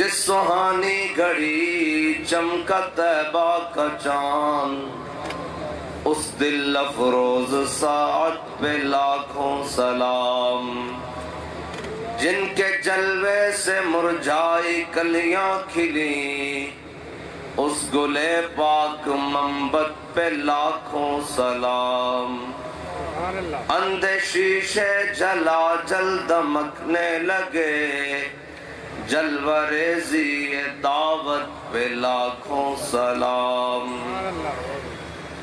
جس سہانی گھڑی چمکا طیبہ کا چاند، اس دل افروز ساعت پہ لاکھوں سلام۔ جن کے جلوے سے مرجھائی کلیاں کھلی، اس گلے پاک منبت پہ لاکھوں سلام۔ اندھے شیشے جلا جل دمکنے لگے، جلوہ ریزی دعوت پہ لاکھوں سلام۔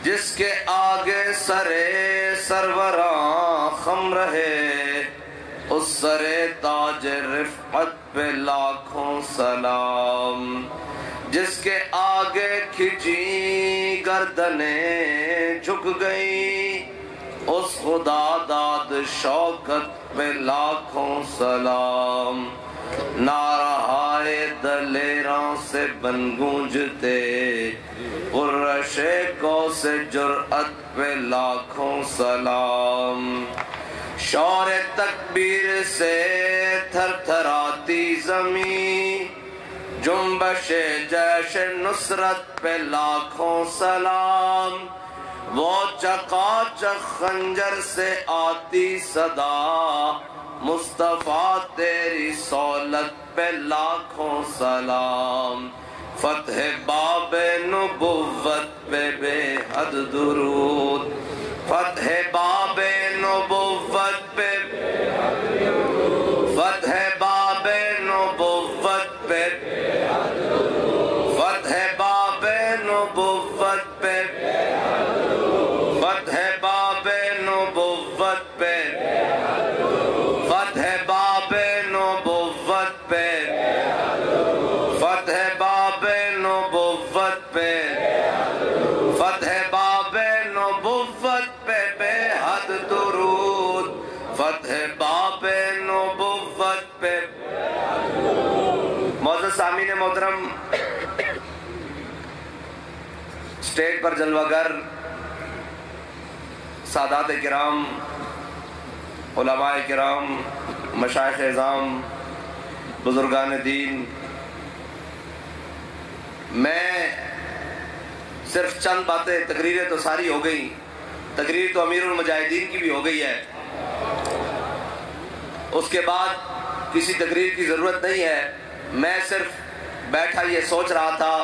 جس کے آگے سرے سروراں خم رہے، اس سرے تاج رفعت پہ لاکھوں سلام۔ جس کے آگے کھچی گردنیں جھک گئیں، اس خدا داد شوکت پہ لاکھوں سلام۔ نعرہائے دلیراں سے بن گونجتے، قرشِ کو سے جرأت پہ لاکھوں سلام۔ شور تکبیر سے تھر تھراتی زمین، جنبش جیش نصرت پہ لاکھوں سلام۔ وہ چقاچق خنجر سے آتی صدا، مصطفیٰ تیری سہولت پہ لاکھوں سلام۔ فتح باب نبوت پہ بے حد درود، فتح باب نبوت پہ بے حد درود، فتح باب نبوت پہ بے حد درود، فتح باب نبوت پہ بے حد درود، فتح باب نبوت پہ بے حد درود، فتح باب نبوت پہ بے حد درود، فتح باب نبوت پہ فتح باب نبوت پہ بے حد درود، فتح باب نبوت پہ بے حد درود۔ معزز سامعین محترم، اسٹیج پر جلوہ گر سادات کرام، علماء کرام، مشائخ اعظام، بزرگان دین، میں صرف چند باتیں، تقریریں تو ساری ہو گئی، تقریر تو امیر المجاہدین کی بھی ہو گئی ہے، اس کے بعد کسی تقریر کی ضرورت نہیں ہے۔ میں صرف بیٹھا یہ سوچ رہا تھا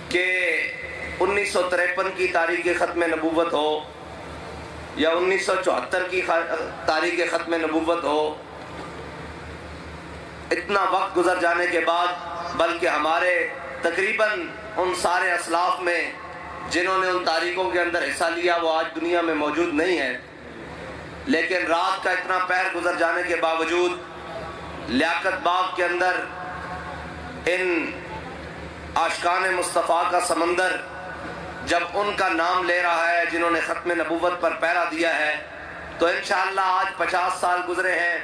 کہ 1953 کی تاریخ ختم نبوت ہو یا 1974 کی تاریخ ختم نبوت ہو، اتنا وقت گزر جانے کے بعد، بلکہ ہمارے تقریباً ان سارے اسلاف میں جنہوں نے ان تاریخوں کے اندر حصہ لیا وہ آج دنیا میں موجود نہیں ہے، لیکن رات کا اتنا پہر گزر جانے کے باوجود لیاقت باغ کے اندر ان عاشقان مصطفیٰ کا سمندر جب ان کا نام لے رہا ہے جنہوں نے ختم نبوت پر پہرا دیا ہے، تو انشاءاللہ آج 50 سال گزرے ہیں،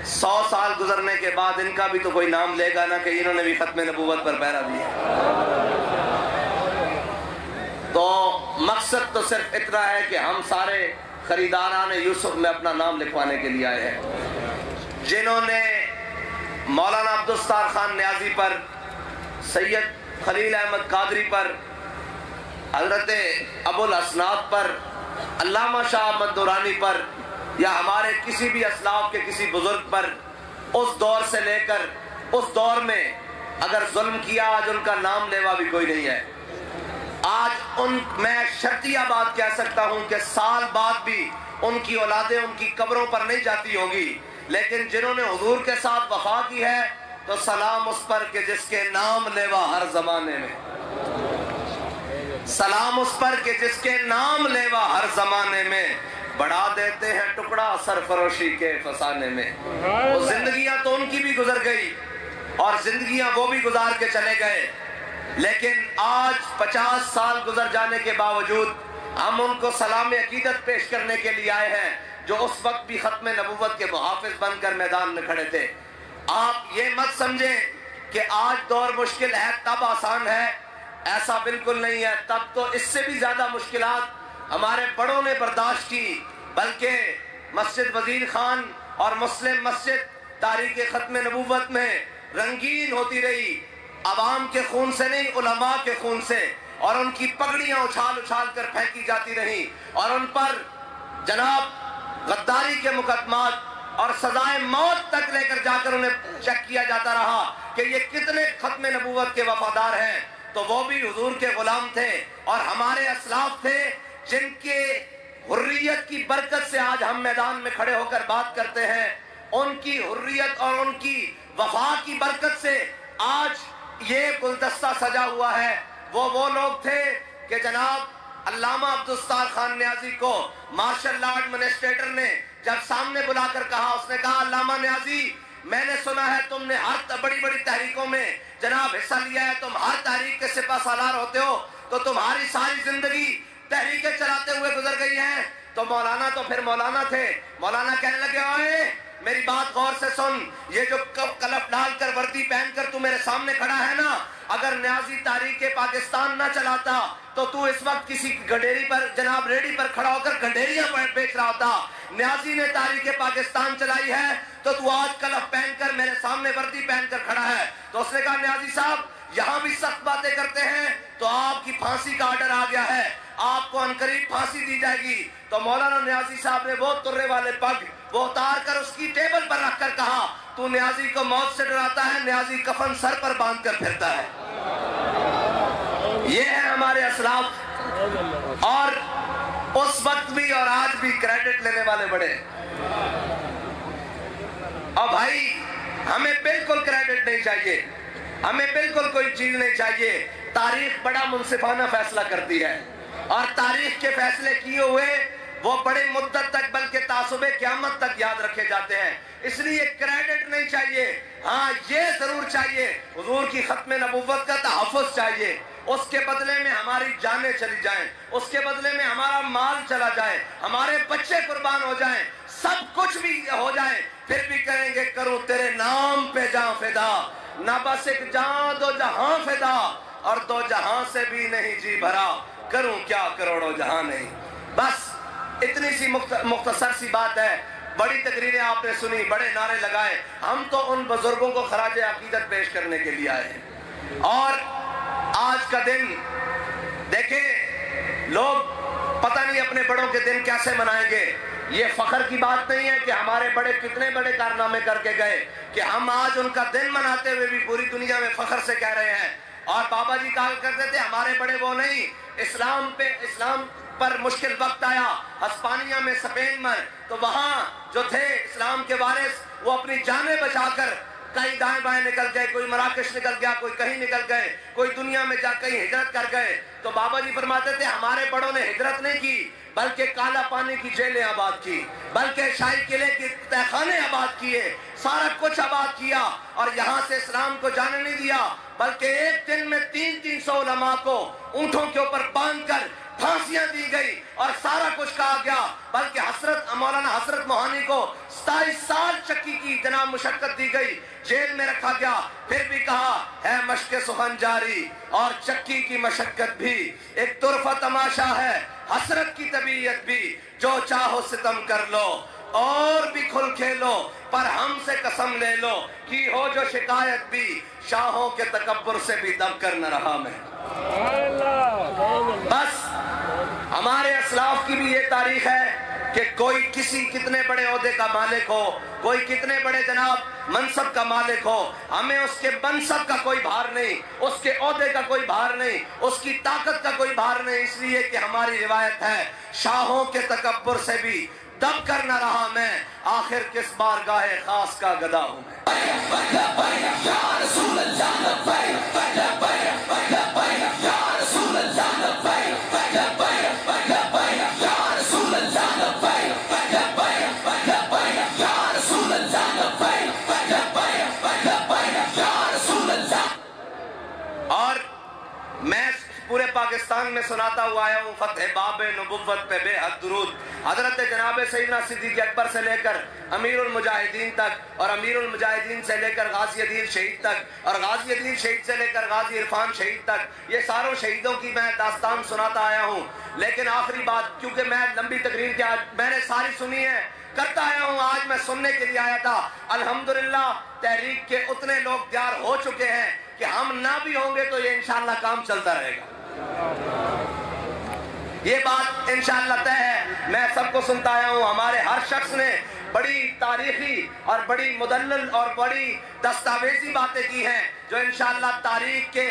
100 سال گزرنے کے بعد ان کا بھی تو کوئی نام لے گا نا کہ انہوں نے بھی ختم نبوت پر پہرا دیا۔ تو مقصد تو صرف اتنا ہے کہ ہم سارے خریداران یوسف میں اپنا نام لکھوانے کے لیے آئے ہیں، جنہوں نے مولانا عبدالستار خان نیازی پر، سید خلیل احمد قادری پر، حضرت ابو الاسناد پر، علامہ شاہ احمد دورانی پر، یا ہمارے کسی بھی اسلاف کے کسی بزرگ پر اس دور سے لے کر اس دور میں اگر ظلم کیا، آج ان کا نام لیوا بھی کوئی نہیں ہے۔ آج میں شرطیہ بات کہہ سکتا ہوں کہ سال بعد بھی ان کی اولادیں ان کی قبروں پر نہیں جاتی ہوں گی، لیکن جنہوں نے حضور کے ساتھ وفا کی ہے تو سلام اس پر کہ جس کے نام لیوا ہر زمانے میں، سلام اس پر کہ جس کے نام لیوا ہر زمانے میں، بڑھا دیتے ہیں ٹکڑا سرفروشی کے فسانے میں۔ وہ زندگیاں تو ان کی بھی گزر گئی اور زندگیاں وہ بھی گزار کے چلے گئے، لیکن آج 50 سال گزر جانے کے باوجود ہم ان کو سلام عقیدت پیش کرنے کے لیے آئے ہیں جو اس وقت بھی ختم نبوت کے محافظ بن کر میدان میں کھڑے تھے۔ آپ یہ مت سمجھیں کہ آج دور مشکل ہے تب آسان ہے، ایسا بالکل نہیں ہے۔ تب تو اس سے بھی زیادہ مشکلات ہمارے بڑوں نے برداشت کی، بلکہ مسجد وزیر خان اور مسلم مسجد تاریخ ختم نبوت میں رنگین ہوتی رہی، عوام کے خون سے نہیں، علماء کے خون سے، اور ان کی پگڑیاں اچھال اچھال کر پھینکی جاتی رہی، اور ان پر جناب غداری کے مقدمات اور سزائے موت تک لے کر جا کر انہیں چیک کیا جاتا رہا کہ یہ کتنے ختم نبوت کے وفادار ہیں۔ تو وہ بھی حضور کے غلام تھے، اور ہمارے اسلاف تھے جن کے حریت کی برکت سے آج ہم میدان میں کھڑے ہو کر بات کرتے ہیں۔ ان کی حریت اور ان کی وفا کی برکت سے آج یہ گلدستہ سجا ہوا ہے۔ وہ لوگ تھے کہ جناب علامہ عبدالستار خان نیازی کو مارشل لا ایڈمنسٹریٹر نے جب سامنے بلا کر کہا، اس نے کہا علامہ نیازی میں نے سنا ہے تم نے ہر بڑی بڑی تحریکوں میں جناب حصہ لیا ہے، تم ہر تحریک کے سپہ سالار ہوتے ہو، تو تمہاری ساری زندگی تحریکیں چلاتے ہوئے گزر گئی ہیں۔ تو مولانا تو پھر مولانا تھے، مولانا کہنے لگے اوئے میری بات غور سے سن، یہ جو کلف ڈال کر وردی پہن کر تو میرے سامنے کھڑا ہے نا، اگر نیازی تحریک پاکستان نہ چلاتا تو تو اس وقت کسی گڈیری پر جناب ریڈی پر کھڑا ہو کر گنڈیریاں بیچ رہا ہوتا۔ نیازی نے تحریک پاکستان چلائی ہے تو تو آج کلف پہن کر میرے سامنے وردی پہن کر کھڑا ہے۔ تو اس نے کہا نیازی صاحب یہاں بھی سخت باتیں کرتے ہیں تو آپ کی پھانسی کا آرڈر آ گیا ہے، آپ کو عنقریب پھانسی دی جائے گی۔ تو مولانا نیازی صاحب نے وہ ترے والے پگ وہ اتار کر اس کی ٹیبل پر رکھ کر کہا تو نیازی کو موت سے ڈراتا ہے، نیازی کفن سر پر باندھ کر پھرتا ہے۔ یہ ہے ہمارے اسلاف، اور اس وقت بھی اور آج بھی کریڈٹ لینے والے بڑے۔ اور بھائی ہمیں بالکل کریڈٹ نہیں چاہیے، ہمیں بالکل کوئی چیز نہیں چاہیے۔ تاریخ بڑا منصفانہ فیصلہ کرتی ہے، اور تاریخ کے فیصلے کیے ہوئے وہ بڑے مدت تک بلکہ تعصب قیامت تک یاد رکھے جاتے ہیں۔ اس لیے کریڈٹ نہیں چاہیے، ہاں یہ ضرور چاہیے حضور کی ختم نبوت کا تحفظ چاہیے، اس کے بدلے میں ہماری جانیں چلی جائیں، اس کے بدلے میں ہمارا مال چلا جائے، ہمارے بچے قربان ہو جائیں، سب کچھ بھی ہو جائے، پھر بھی کہیں گے کروں تیرے نام پہ جاں فدا، نہ بس ایک جان دو جہاں فدا، اور دو جہاں سے بھی نہیں جی بھرا، کروں کیا کروڑوں جہاں نہیں۔ بس اتنی سی مختصر سی بات ہے۔ بڑی تقریریں آپ نے سنی، بڑے نعرے لگائے، ہم تو ان بزرگوں کو خراج عقیدت پیش کرنے کے لیے آئے ہیں۔ اور آج کا دن دیکھیں لوگ پتہ نہیں اپنے بڑوں کے دن کیسے منائیں گے۔ یہ فخر کی بات نہیں ہے کہ ہمارے بڑے کتنے بڑے کارنامے کر کے گئے کہ ہم آج ان کا دن مناتے ہوئے بھی پوری دنیا میں فخر سے کہہ رہے ہیں۔ اور بابا جی کہا کرتے تھے ہمارے بڑے وہ نہیں، اسلام پر مشکل وقت آیا ہسپانیہ میں اسپین میں، تو وہاں جو تھے اسلام کے وارث وہ اپنی جانیں بچا کر کہیں دائیں بائیں نکل گئے، کوئی مراکش نکل گیا، کوئی کہیں نکل گئے، کوئی دنیا میں جا کہیں ہجرت کر گئے۔ تو بابا جی فرماتے تھے ہمارے بڑوں نے ہجرت نہیں کی بلکہ کالا پانی کی جیلیں آباد کی، بلکہ شاہی قلعے کے تہخانے آباد کیے، سارا کچھ آباد کیا، اور یہاں سے اسلام کو جانے نہیں دیا، بلکہ ایک دن میں 300 علماء کو اونٹوں کے اوپر باندھ کر پھانسیاں دی گئی اور سارا کچھ کہا گیا، بلکہ مولانا حسرت موہانی کو 27 سال چکی کی جناب مشقت دی گئی، جیل میں رکھا گیا، پھر بھی کہا ہے مشق سخن جاری اور چکی کی مشقت بھی ایک طرفہ تماشا ہے، حسرت کی طبیعت بھی جو چاہو ستم کر لو اور بھی کھل کھیلو، پر ہم سے قسم لے لو کی ہو جو شکایت بھی شاہوں کے تکبر سے بھی دب کر نہ رہا میں۔ بس ہمارے اسلاف کی بھی یہ تاریخ ہے کہ کوئی کتنے بڑے عہدے کا مالک ہو، کوئی کتنے بڑے جناب منصب کا مالک ہو، ہمیں اس کے منصب کا کوئی بھار نہیں، اس کے عہدے کا کوئی بھار نہیں، اس کی طاقت کا کوئی بھار نہیں، اس لیے کہ ہماری روایت ہے شاہوں کے تکبر سے بھی دب کر نہ رہا میں، آخر کس بارگاہ خاص کا گدا ہوں میں۔ اور میں پورے پاکستان میں سناتا ہوا آیا ہوں فتح باب نبوت پہ بے حد درود، حضرت جناب سیدنا صدیق اکبر سے لے کر امیر المجاہدین تک، اور امیر المجاہدین سے لے کر غازی عدیل شہید تک، اور غازی عدیل شہید سے لے کر غازی عرفان شہید تک، یہ ساروں شہیدوں کی میں داستان سناتا آیا ہوں۔ لیکن آخری بات، کیونکہ میں لمبی تقریر کے آج میں نے ساری سنی ہے، کرتا آیا ہوں، آج میں سننے کے لیے آیا تھا۔ الحمدللہ تحریک کے اتنے لوگ تیار ہو چکے ہیں کہ ہم نہ بھی ہوں گے تو یہ انشاءاللہ کام چلتا رہے گا، یہ بات انشاءاللہ طے ہے۔ میں سب کو سنتا آیا ہوں، ہمارے ہر شخص نے بڑی تاریخی اور بڑی مدلل اور بڑی دستاویزی باتیں کی ہیں جو انشاءاللہ تاریخ کے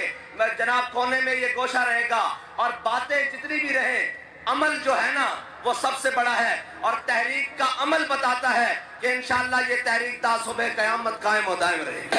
جناب کونے میں یہ گوشہ رہے گا، اور باتیں جتنی بھی رہیں، عمل جو ہے نا وہ سب سے بڑا ہے، اور تحریک کا عمل بتاتا ہے کہ انشاءاللہ یہ تحریک تا صبح قیامت قائم و دائم رہے گی۔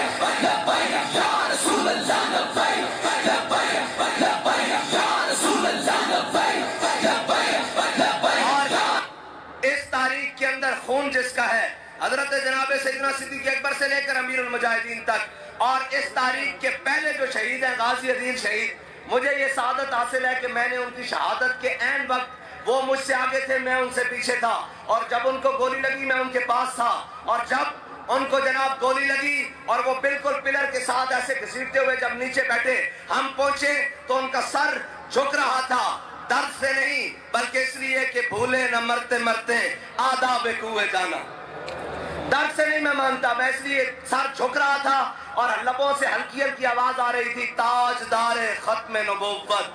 اس تاریخ کے اندر خون جس کا ہے، حضرت جناب سیدنا صدیق اکبر سے لے کر امیر المجاہدین تک، اور اس تاریخ کے پہلے جو شہید ہیں غازی عدیل شہید، مجھے یہ سعادت حاصل ہے کہ میں نے ان کی شہادت کے عین وقت، وہ مجھ سے آگے تھے میں ان سے پیچھے تھا، اور جب ان کو گولی لگی میں ان کے پاس تھا، اور جب ان کو جناب گولی لگی اور وہ بالکل پلر کے ساتھ ایسے گھسیٹتے ہوئے جب نیچے بیٹھے، ہم پہنچے تو ان کا سر جھک رہا تھا، درد سے نہیں بلکہ اس لیے کہ بھولے نہ مرتے مرتے آداب کوئے جانا۔ درد سے نہیں میں مانتا، میں اس لیے سر جھک رہا تھا اور لبوں سے ہلکی ہلکی آواز آ رہی تھی، تاجدار ختم نبوت،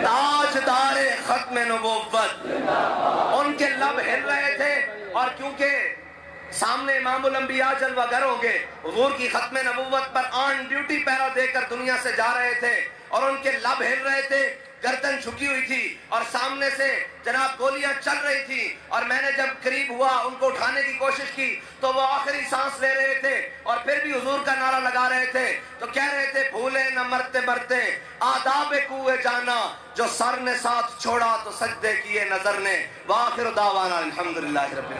تاجدار ختم نبوت۔ ان کے لب ہل رہے تھے، اور کیونکہ سامنے امام الانبیاء جلوہ گر ہوں گے، حضور کی ختم نبوت پر آن ڈیوٹی پہرا دے کر دنیا سے جا رہے تھے، اور ان کے لب ہل رہے تھے، گردن جھکی ہوئی تھی، اور سامنے سے جناب گولیاں چل رہی تھی، اور میں نے جب قریب ہوا ان کو اٹھانے کی کوشش کی تو وہ آخری سانس لے رہے تھے، اور پھر بھی حضور کا نعرہ لگا رہے تھے، تو کہہ رہے تھے بھولے نہ مرتے مرتے آداب کوئے جانا، جو سر نے ساتھ چھوڑا تو سجدے کیے نظر نے، وآخر دعوانا الحمدللہ رب العالمین۔